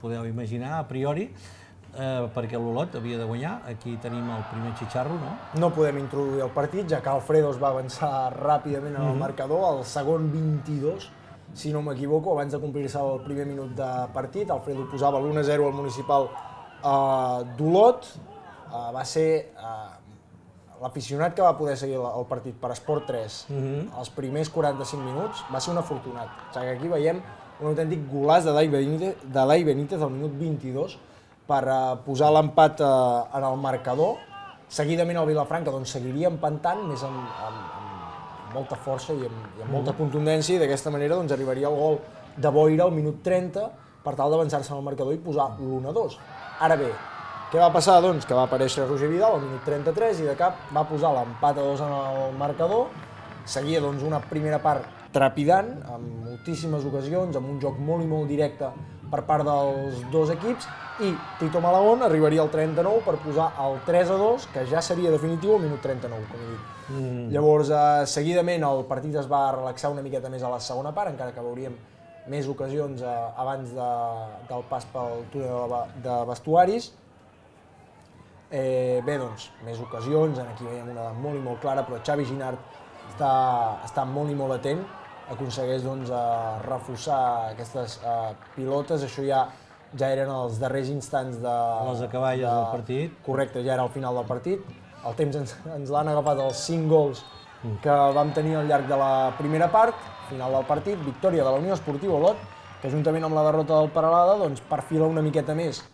podeu imaginar, a priori, perquè l'Olot havia de guanyar. Aquí tenim el primer xitxarro, no? No podem introduir el partit, ja que Alfredo es va avançar ràpidament en el marcador, al segon 22, si no m'equivoco, abans de complir-se el primer minut de partit. Alfredo posava l'1-0 al municipal d'Olot. Va ser l'aficionat que va poder seguir el partit per Esport 3 els primers 45 minuts, va ser un afortunat. O sigui que aquí veiem un autèntic golàs de Elai Benítez al minut 22 per posar l'empat en el marcador. Seguidament el Vilafranca seguiria empantant, més amb molta força i amb molta contundència, i d'aquesta manera arribaria el gol de Boira al minut 30 per tal d'avançar-se en el marcador i posar l'1-2. Ara bé, què va passar? Doncs que va aparèixer Roger Vidal al minut 33 i de cap va posar l'empat a 2 en el marcador. Seguia una primera part trepidant, amb moltíssimes ocasions, amb un joc molt i molt directe per part dels dos equips, i Tito Malagón arribaria al 39 per posar el 3-2, que ja seria definitiu al minut 39, com he dit. Llavors, seguidament, el partit es va relaxar una miqueta més a la segona part, encara que veuríem més ocasions abans del pas pel túnel de vestuaris. Bé, doncs, més ocasions, aquí veiem una molt i molt clara, però Xavi Ginard està molt i molt atent, aconsegueix reforçar aquestes pilotes. Això ja eren els darrers instants de... Les acaballes del partit. Correcte, ja era el final del partit. El temps ens l'han agafat els 5 gols que vam tenir al llarg de la primera part. Final del partit, victòria de la Unió Esportiva Olot, que juntament amb la derrota del Peralada perfila una miqueta més